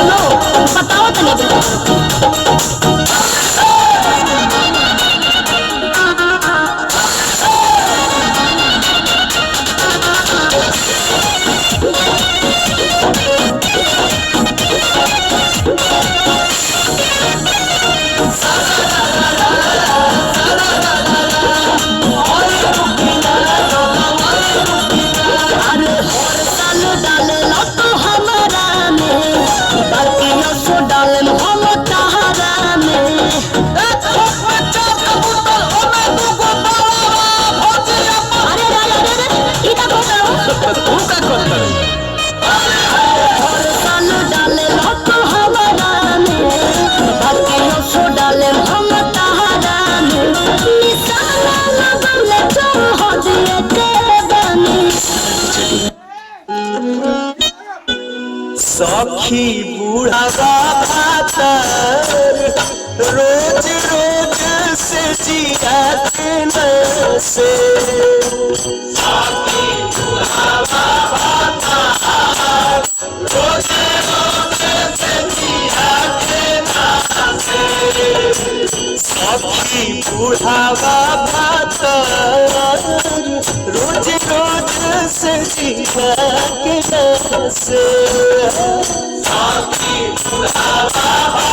बोलो, बताओ तो नहीं। सखी बुढ़ावा भातर रोज रोज से जिया के न से सखी बुढ़ावा भातर रोज रोज से जिया के न से सखी बुढ़ावा भातर रोज रोज से जिया के न से सखी बुढ़ावा